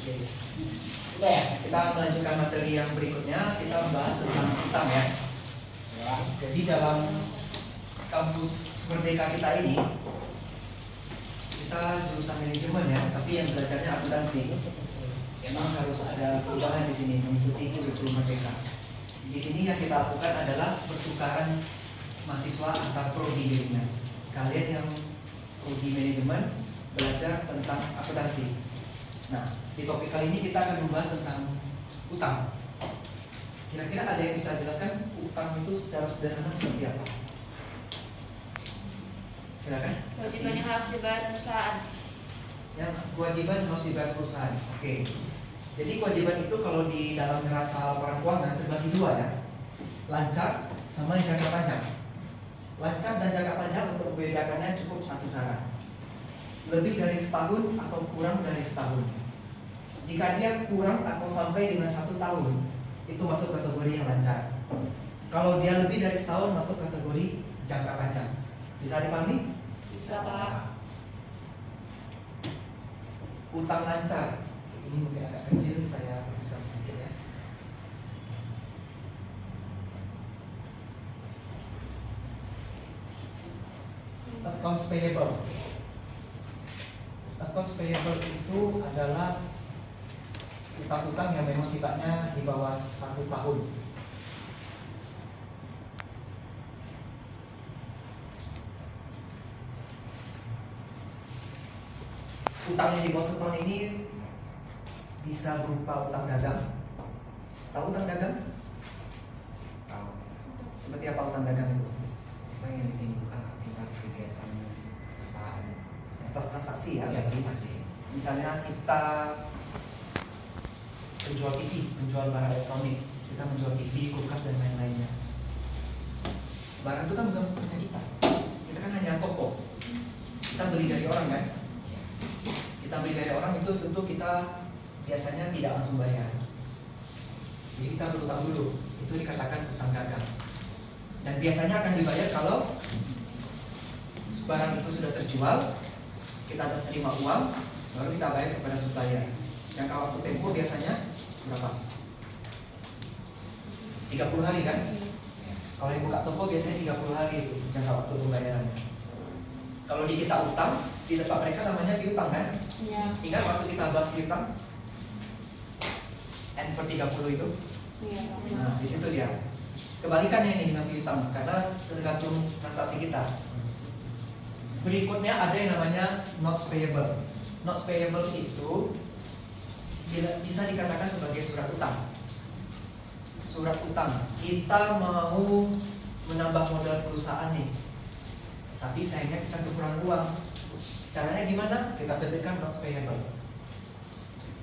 Oke. Udah ya, kita melanjutkan materi yang berikutnya. Kita membahas tentang utang ya. Jadi dalam kampus Merdeka kita ini, kita jurusan manajemen ya, tapi yang belajarnya akuntansi. Memang harus ada perubahan di sini mengikuti kurikulum Merdeka. Di sini yang kita lakukan adalah pertukaran mahasiswa antar prodi jadinya. Kalian yang prodi manajemen belajar tentang akuntansi. Nah, di topik kali ini kita akan membahas tentang utang. Kira-kira ada yang bisa jelaskan utang itu secara sederhana seperti apa? Silakan. Kewajiban yang harus dibayar perusahaan. Yang kewajiban harus dibayar perusahaan. Oke. Jadi kewajiban itu kalau di dalam neraca laporan keuangan terbagi dua ya. Lancar sama yang jangka panjang. Lancar dan jangka panjang untuk membedakannya cukup satu cara. Lebih dari setahun atau kurang dari setahun. Jika dia kurang atau sampai dengan 1 tahun, itu masuk kategori yang lancar. Kalau dia lebih dari setahun, masuk kategori jangka panjang. Bisa dipahami? Bisa, Pak. Utang lancar. Ini mungkin agak kecil, saya bisa sedikit ya. Accounts payable. Accounts payable itu adalah utang-utang yang memang sifatnya di bawah 1 tahun. Utang yang di bawah 1 tahun ini bisa berupa utang dagang. Tahu utang dagang? Tahu. Seperti apa utang dagang itu? Utang yang ditimbulkan akibat kegiatan perusahaan. Atas transaksi ya. Ya, transaksi. Misalnya kita penjual TV, penjual barang elektronik, kita menjual TV, kulkas dan lain-lainnya. Barang itu kan bukan punya kita. Kita kan hanya toko. Kita beli dari orang kan? Kita beli dari orang itu tentu kita biasanya tidak langsung bayar. Jadi kita berutang dulu. Itu dikatakan utang dagang. Dan biasanya akan dibayar kalau barang itu sudah terjual, kita terima uang, baru kita bayar kepada supplier. Jangka waktu tempo biasanya berapa? 30 hari kan? Kalau yang buka toko biasanya 30 hari itu jangka waktu pembayarannya. Kalau di kita utang, di tempat mereka namanya piutang kan? Iya. Ingat waktu kita bahas piutang? N/30 itu? Iya. Nah, di situ dia. Kebalikannya ini dengan piutang karena tergantung transaksi kita. Berikutnya ada yang namanya notes payable. Notes payable itu bisa dikatakan sebagai surat utang. Surat utang. Kita mau menambah modal perusahaan nih, tapi sayangnya kita kekurangan uang. Caranya gimana? Kita terbitkan notes payable.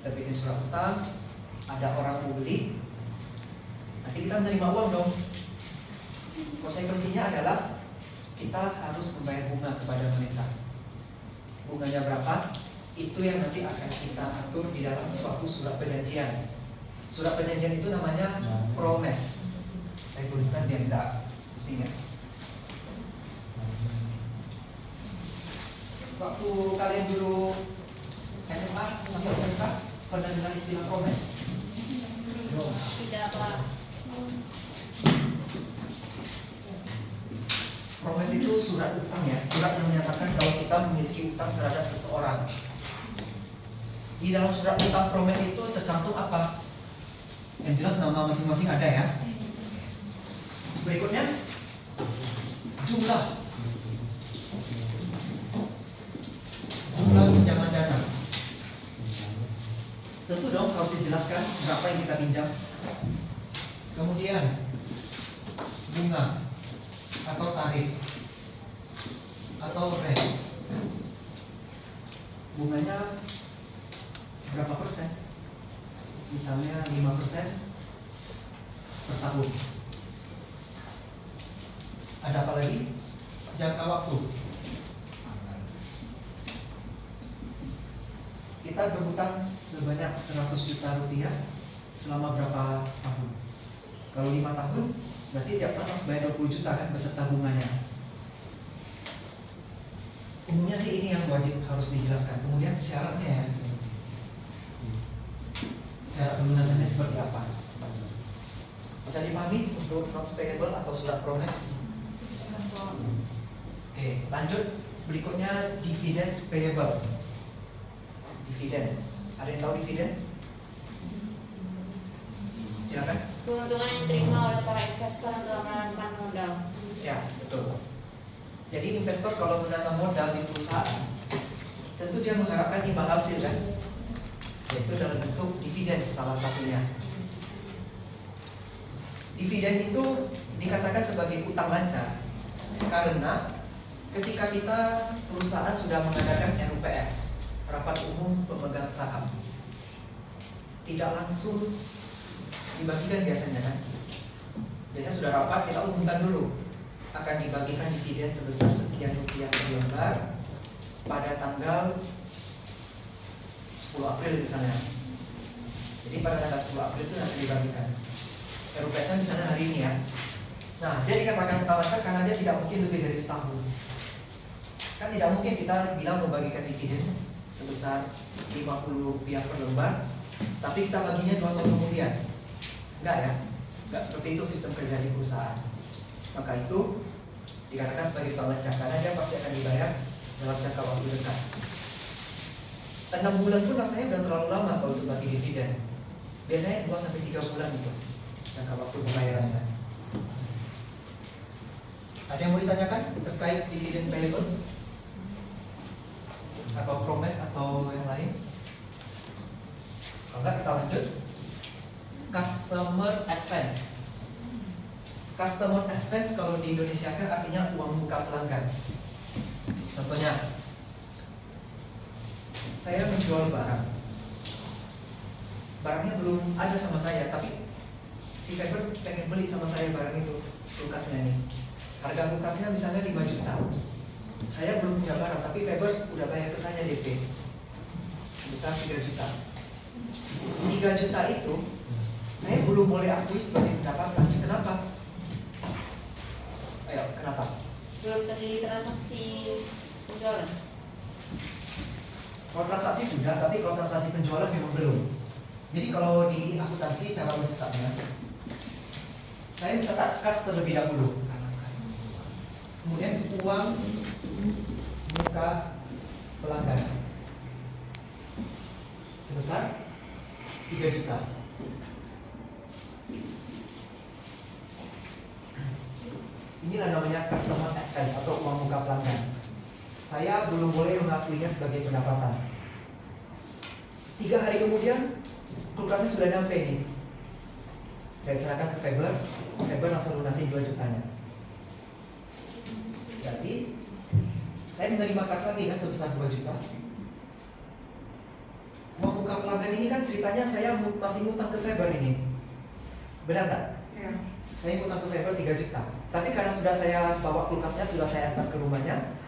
Terbitin surat utang, ada orang mau beli, nanti kita menerima uang dong. Konsekuensinya adalah kita harus membayar bunga kepada mereka. Bunganya berapa? Itu yang nanti akan kita atur di dalam suatu surat perjanjian. Surat perjanjian itu namanya promise. Saya tuliskan biar tidak pusing ya. Waktu kalian dulu SMA atau SMK pernah dengar istilah promise? Tidak, Pak. Promise itu surat utang ya, surat yang menyatakan kalau kita memiliki utang terhadap seseorang. Di dalam surat utang promise itu tercantum apa? Yang jelas nama masing-masing ada ya. Berikutnya jumlah pinjaman dana. Tentu dong harus dijelaskan berapa yang kita pinjam. Kemudian bunga atau tarif atau rate. Bunganya berapa persen? Misalnya 5% per tahun. Ada apa lagi? Jangka waktu. Kita berhutang sebanyak 100 juta rupiah selama berapa tahun? Kalau 5 tahun, berarti tiap tahun harus bayar 20 juta kan beserta bunganya. Umumnya sih ini yang wajib harus dijelaskan. Kemudian syaratnya ya. cara pelunasannya seperti apa. Bisa dipahami untuk notes payable atau surat promise? Oke, lanjut. Berikutnya dividends payable. Dividen. Ada yang tahu dividen? Silakan. Keuntungan yang diterima oleh para investor yang telah menanamkan modal. Ya, betul. Jadi investor kalau menanam modal di perusahaan, tentu dia mengharapkan imbal hasil kan? Yaitu dalam bentuk dividen salah satunya. Dividen itu dikatakan sebagai utang lancar karena ketika kita perusahaan sudah mengadakan RUPS, rapat umum pemegang saham, tidak langsung dibagikan biasanya kan? Biasanya sudah rapat, kita umumkan dulu akan dibagikan dividen sebesar sekian rupiah per lembar pada tanggal 10 April misalnya. Jadi pada tanggal 10 April itu nanti dibagikan. RUPS-nya misalnya hari ini ya. Nah, dia dikatakan utang lancar karena dia tidak mungkin lebih dari setahun. Kan tidak mungkin kita bilang membagikan dividen sebesar 50 rupiah per lembar, tapi kita baginya 2 tahun kemudian. Enggak ya? Enggak seperti itu sistem kerja di perusahaan. Maka itu dikatakan sebagai utang lancar karena dia pasti akan dibayar dalam jangka waktu dekat. 6 bulan pun rasanya udah terlalu lama kalau untuk bagi dividen. Biasanya 2-3 bulan itu jangka waktu pembayarannya. Ada yang mau ditanyakan terkait dividen payable? Atau promise atau yang lain? Kalau enggak kita lanjut. Customer advance. Customer advance kalau di Indonesia kan artinya uang muka pelanggan. Contohnya, saya menjual barang. Barangnya belum ada sama saya, tapi si Faber pengen beli sama saya barang itu, kulkasnya nih. Harga kulkasnya misalnya 5 juta. Saya belum punya barang, tapi Faber udah bayar ke saya DP sebesar 3 juta. 3 juta itu saya belum boleh akui sebagai pendapatan. Kenapa? Ayo, kenapa? Belum terjadi transaksi penjualan. Kalau transaksi sudah, tapi kalau transaksi penjualan memang belum. Jadi kalau di akuntansi cara mencatatnya, saya mencatat kas terlebih dahulu. Kemudian uang muka pelanggan sebesar 3 juta. Inilah namanya customer advance atau uang muka pelanggan. Saya belum boleh mengakuinya sebagai pendapatan. 3 hari kemudian kulkasnya sudah nyampe nih. Saya serahkan ke Faber, Faber langsung lunasin 2 jutanya. Jadi saya menerima kas lagi kan sebesar 2 juta. Uang muka pelanggan ini kan ceritanya saya masih ngutang ke Faber ini. Benar tak? Ya. Saya ngutang ke Faber 3 juta. Tapi karena sudah saya bawa kulkasnya, sudah saya antar ke rumahnya,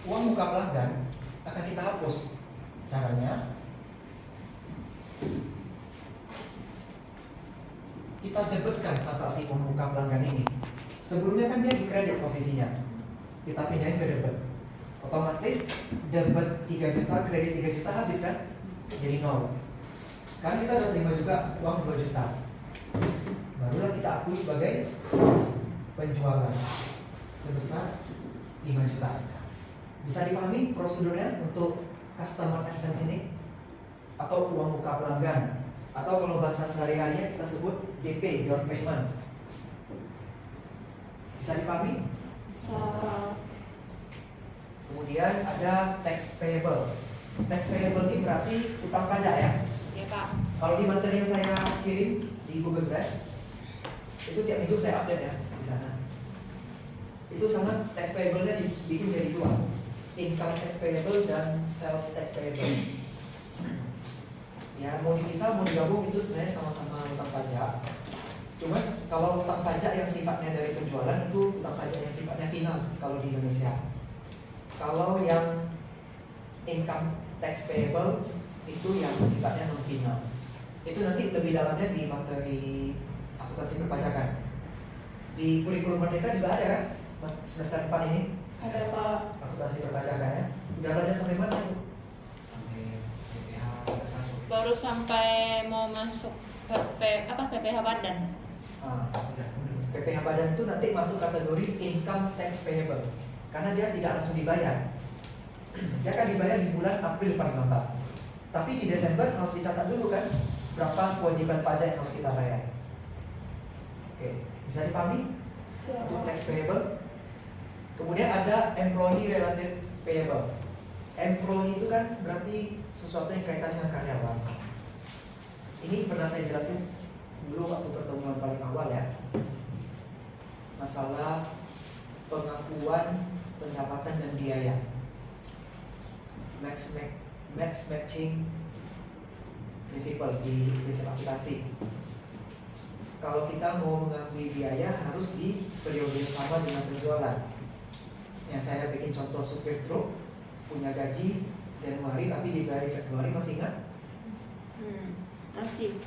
uang muka pelanggan akan kita hapus. Caranya, kita debitkan transaksi uang muka pelanggan ini. Sebelumnya kan dia di kredit posisinya, kita pindahin ke debit. Otomatis debit 3 juta, kredit 3 juta habis kan? Jadi 0. Sekarang kita udah terima juga uang 2 juta. Barulah kita akui sebagai penjualan sebesar 5 juta. Bisa dipahami prosedurnya untuk customer advance ini? Atau uang muka pelanggan? Atau kalau bahasa sehari-harinya kita sebut DP, down payment. Bisa dipahami? Bisa. Kemudian ada tax payable. Tax payable ini berarti utang pajak ya? Ya Pak. Kalau di materi yang saya kirim di Google Drive, itu tiap minggu saya update ya di sana. Itu sama tax payable-nya dibikin jadi 2, income tax payable dan sales tax payable. Ya mau dipisah mau digabung itu sebenarnya sama-sama utang pajak. Cuman kalau utang pajak yang sifatnya dari penjualan itu utang pajak yang sifatnya final kalau di Indonesia. Kalau yang income tax payable itu yang sifatnya non final. Itu nanti lebih dalamnya di materi akuntansi perpajakan. Di kurikulum Merdeka juga ada kan? Semester depan ini Ada Pak. akuntansi perpajakan ya. Udah belajar sampai mana tuh? Sampai BPH ada 1. baru sampai mau masuk PPh badan. PPh badan itu nanti masuk kategori income tax payable karena dia tidak langsung dibayar. Dia akan dibayar di bulan April paling lambat. Tapi di Desember harus dicatat dulu kan berapa kewajiban pajak yang harus kita bayar. Oke, bisa dipahami? Untuk tax payable. Kemudian ada employee related payable. Employee itu kan berarti sesuatu yang kaitan dengan karyawan. Ini pernah saya jelasin dulu waktu pertemuan paling awal ya. Masalah pengakuan pendapatan dan biaya. Match matching principle di prinsip akuntansi. Kalau kita mau mengakui biaya harus di periode yang sama dengan penjualan. Yang saya bikin contoh supir truk punya gaji Januari tapi dibayar di Februari, masih ingat? Masih.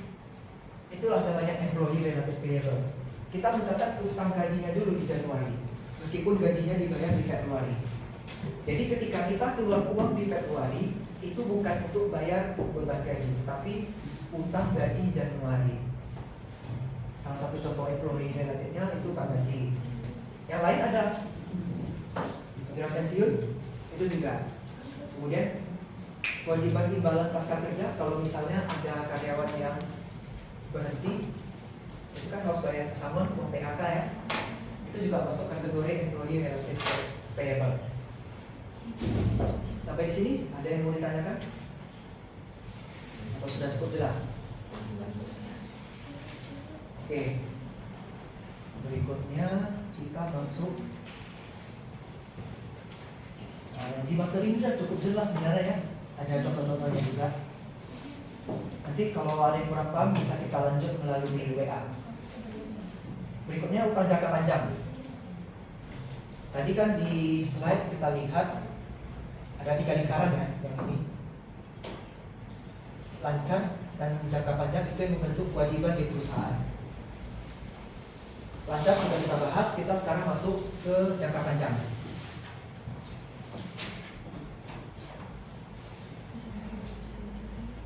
Itulah namanya employee related payable. Kita mencatat utang gajinya dulu di Januari, meskipun gajinya dibayar di Februari. Jadi ketika kita keluar uang di Februari, itu bukan untuk bayar beban gaji, tapi utang gaji Januari. Salah satu contoh employee related-nya itu utang gaji. Yang lain ada program pensiun, itu juga. Kemudian kewajiban imbalan pasca kerja, kalau misalnya ada karyawan yang berhenti, itu kan harus bayar pesangon untuk PHK ya. Itu juga masuk kategori employee related payable. Sampai di sini ada yang mau ditanyakan? Atau sudah cukup jelas? Oke. Berikutnya kita masuk di materi ini sudah cukup jelas sebenarnya ya. Ada contoh-contohnya juga. Nanti kalau ada yang kurang paham bisa kita lanjut melalui WA. Berikutnya utang jangka panjang. Tadi kan di slide kita lihat ada 3 lingkaran ya, yang ini lancar dan jangka panjang itu yang membentuk kewajiban di perusahaan. Lancar sudah kita bahas, kita sekarang masuk ke jangka panjang.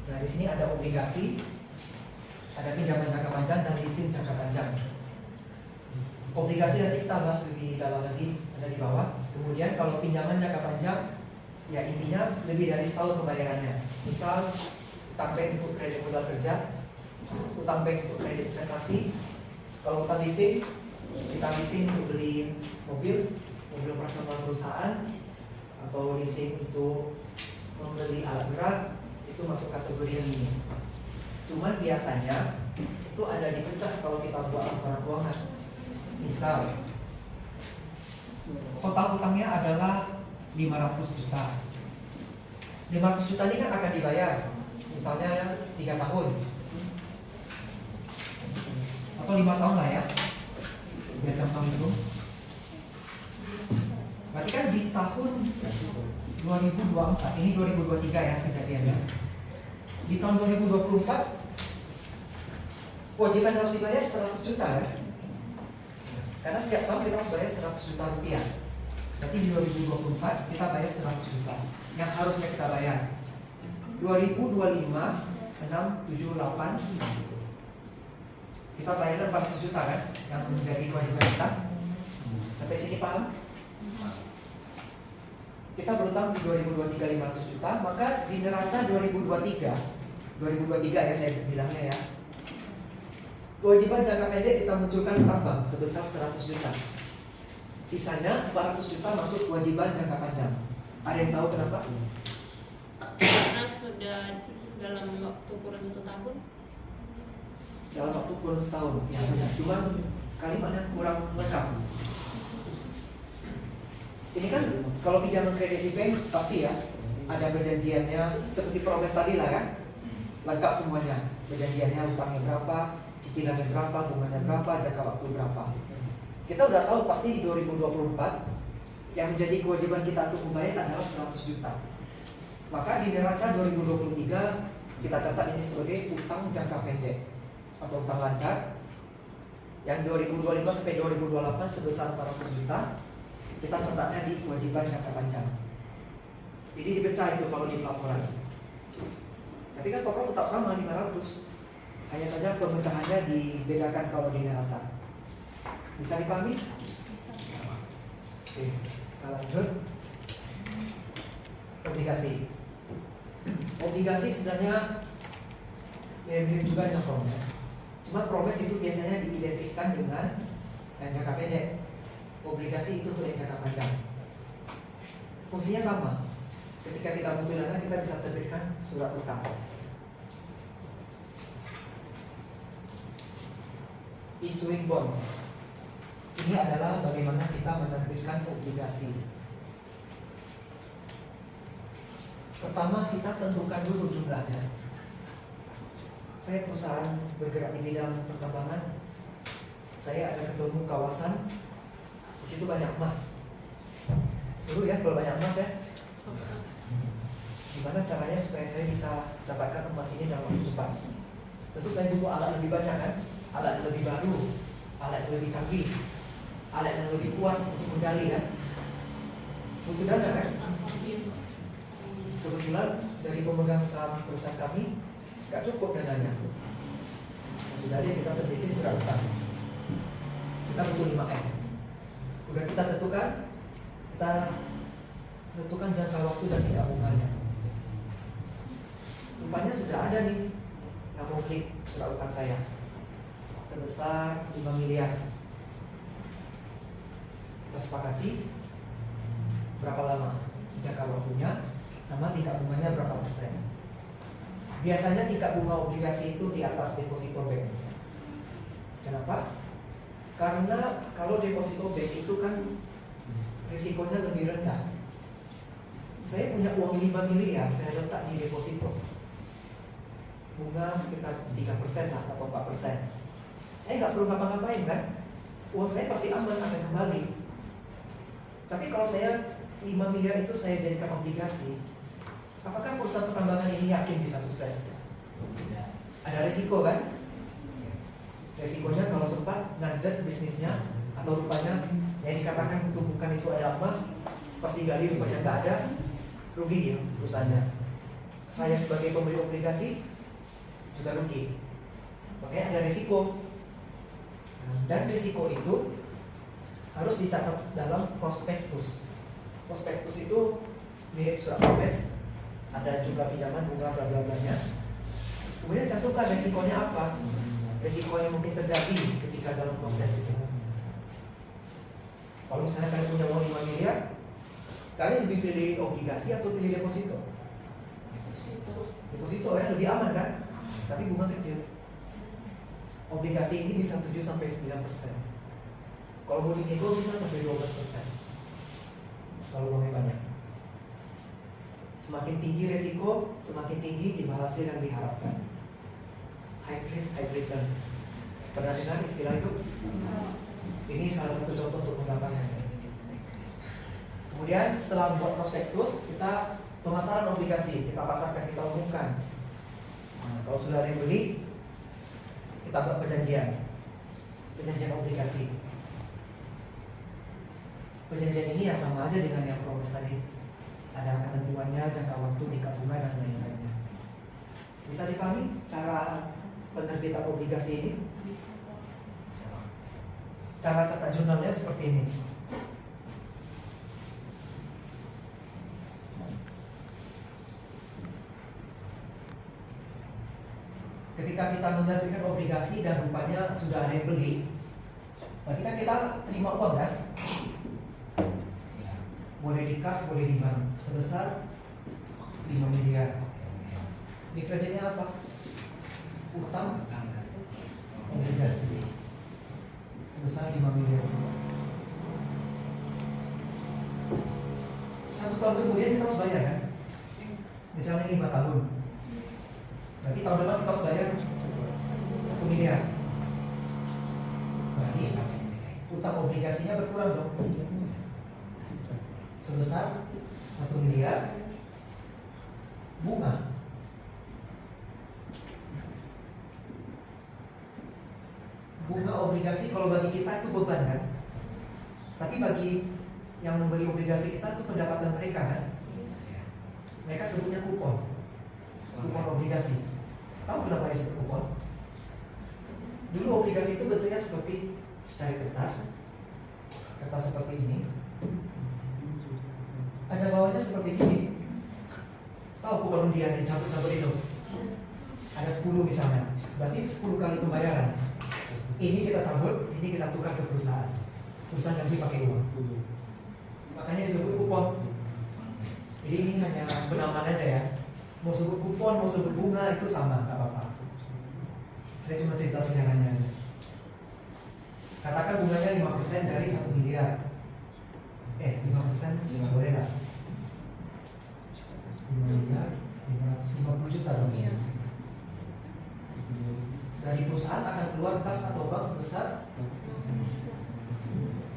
Nah di sini ada obligasi, ada pinjaman jangka panjang dan leasing jangka panjang. Obligasi nanti kita bahas lebih dalam lagi, ada di bawah. Kemudian kalau pinjaman jangka panjang, ya intinya lebih dari setahun pembayarannya. Misal utang bank untuk kredit modal kerja, utang bank untuk kredit investasi. Kalau utang leasing, kita leasing untuk beli mobil operasional perusahaan, atau leasing untuk membeli alat berat, itu masuk kategori yang ini. Cuman biasanya itu ada dipecah kalau kita buat laporan keuangan. Misal total utangnya adalah 500 juta. 500 juta ini kan akan dibayar misalnya 3 tahun atau 5 tahun lah ya, biar gampang itu. Berarti kan di tahun 2024, ini 2023 ya kejadiannya. Di tahun 2024 kewajiban harus dibayar 100 juta ya. Karena setiap tahun kita harus bayar 100 juta rupiah. Berarti di 2024 kita bayar 100 juta yang harusnya kita bayar. 2025 678 kita bayar 400 juta kan yang menjadi kewajiban kita. Sampai sini paham? Kita berutang di 2023 500 juta, maka di neraca 2023 ya saya bilangnya ya, kewajiban jangka pendek kita munculkan utang bank sebesar 100 juta. Sisanya 400 juta masuk kewajiban jangka panjang. Ada yang tahu kenapa? Karena sudah dalam waktu kurun 1 tahun. Dalam waktu kurun setahun. Ya benar. Cuman kalimatnya kurang lengkap. Ini kan kalau pinjaman kredit di bank pasti ya ada perjanjiannya seperti progres tadi lah kan, lengkap semuanya. Perjanjiannya utangnya berapa, cicilannya berapa, bunganya berapa, jangka waktu berapa. Kita udah tahu pasti di 2024 yang menjadi kewajiban kita untuk membayar adalah 100 juta. Maka di neraca 2023 kita catat ini sebagai utang jangka pendek atau utang lancar. Yang 2025 sampai 2028 sebesar 400 juta. Kita catatnya di kewajiban jangka panjang. Jadi dipecah itu kalau di pelaporan. Tapi kan total tetap sama 500. Hanya saja pemecahannya dibedakan kalau di neraca. Bisa dipahami? Oke, kita lanjut. Obligasi. Obligasi sebenarnya mirip juga dengan promes. Cuma promes itu biasanya diidentikan dengan yang jangka pendek. Obligasi itu untuk yang jangka panjang. Fungsinya sama. Ketika kita butuh dana, kita bisa terbitkan surat utang. Issuing bonds. Ini adalah bagaimana kita menerbitkan obligasi. Pertama, kita tentukan dulu jumlahnya. Saya perusahaan bergerak di bidang pertambangan. Saya ada ketemu kawasan, di situ banyak emas. Seru ya kalau banyak emas ya. Gimana caranya supaya saya bisa dapatkan emas ini dalam waktu cepat? Tentu saya butuh alat lebih banyak kan, alat yang lebih baru, alat yang lebih canggih, alat yang lebih kuat untuk menggali kan. Butuh dana kan? Kebetulan dari pemegang saham perusahaan kami nggak cukup dananya. Sudah dia kita terbitin surat utang. Kita butuh 5M. Udah kita tentukan jangka waktu dan tingkat bunganya. Rupanya sudah ada nih yang mau klik surat utang saya sebesar 5 miliar. Kita sepakati berapa lama jangka waktunya sama tingkat bunganya berapa persen. Biasanya tingkat bunga obligasi itu di atas deposito bank. Kenapa? Karena kalau deposito bank itu kan risikonya lebih rendah. Saya punya uang 5 miliar, saya letak di deposito. Bunga sekitar 3% lah atau 4%. Saya nggak perlu ngapa-ngapain kan? Uang saya pasti aman akan kembali. Tapi kalau saya 5 miliar itu saya jadikan obligasi, apakah perusahaan pertambangan ini yakin bisa sukses? Ada risiko kan? Resikonya kalau sempat ngadet bisnisnya atau rupanya yang dikatakan tumpukan itu adalah emas, pas digali rupanya nggak ada, rugi ya perusahaannya. Saya sebagai pembeli obligasi juga rugi. Makanya ada risiko. Dan risiko itu harus dicatat dalam prospektus. Prospektus itu mirip surat promes, ada jumlah pinjaman, bunga, bla bla blanya. Kemudian cantumkan resikonya apa? Resiko yang mungkin terjadi ketika dalam proses itu. Kalau misalnya kalian punya uang 5 miliar, kalian lebih pilih obligasi atau pilih deposito? Deposito ya, lebih aman kan? Tapi bunga kecil. Obligasi ini bisa 7-9%. Kalau mau dinego bisa sampai 12%. Kalau uangnya banyak. Semakin tinggi resiko, semakin tinggi imbal hasil yang diharapkan. High risk, high return. Pernah dengar istilah itu? Ini salah satu contoh untuk menggambarkannya. Kemudian setelah membuat prospektus, kita pemasaran obligasi, kita pasarkan, kita umumkan. Nah, kalau sudah ada yang beli, kita buat perjanjian obligasi. Perjanjian ini ya sama aja dengan yang promes tadi. Ada ketentuannya, jangka waktu, tingkat bunga dan lain-lainnya. Bisa dipahami cara penerbitan obligasi ini? Cara cetak jurnalnya seperti ini. Ketika kita menerbitkan obligasi dan rupanya sudah ada yang beli, berarti kan kita terima uang kan? Boleh di kas, boleh di bank, sebesar 5 miliar. Ini kreditnya apa? Utang obligasi sebesar 5 miliar. 1 tahun kemudian kita harus bayar kan? Misalnya 5 tahun. Berarti tahun depan kita harus bayar 1 miliar. Berarti utang obligasinya berkurang dong. Sebesar 1 miliar. Bunga obligasi kalau bagi kita itu beban kan, tapi bagi yang membeli obligasi kita itu pendapatan mereka kan. Mereka sebutnya kupon. Kupon obligasi. Tahu kenapa disebut kupon? Dulu obligasi itu bentuknya seperti secari kertas seperti ini. Ada bawahnya seperti gini. Tahu kupon undian yang cabut-cabut itu? Ada 10 misalnya. Berarti 10 kali pembayaran. Ini kita cabut, ini kita tukar ke perusahaan. Perusahaan ganti pakai uang. Makanya disebut kupon. Jadi ini hanya penamaan aja ya. Mau sebut kupon, mau sebut bunga itu sama, nggak apa-apa. Saya cuma cerita sejarahnya aja. Katakan bunganya 5% dari 1 miliar. 5% boleh nggak? 5 miliar 550 juta dong. Iya. Dari perusahaan akan keluar kas atau bank sebesar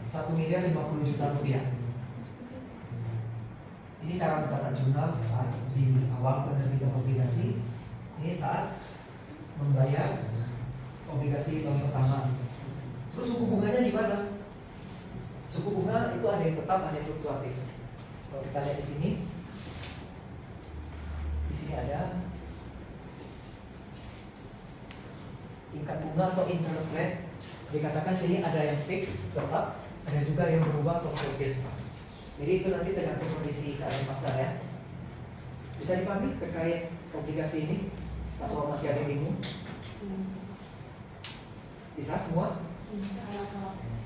1 miliar 50 juta rupiah. Ini cara mencatat jurnal saat di awal penerbitan obligasi. Ini saat membayar obligasi tahun pertama. Terus suku bunganya di mana? Suku bunga itu ada yang tetap, ada yang fluktuatif. Kalau kita lihat di sini ada tingkat bunga atau interest rate. Dikatakan sini ada yang fix tetap, ada juga yang berubah atau fluktuatif. Jadi itu nanti tergantung kondisi keadaan pasar ya. Bisa dipahami terkait obligasi ini? Atau masih ada yang bingung? Bisa semua? Iya.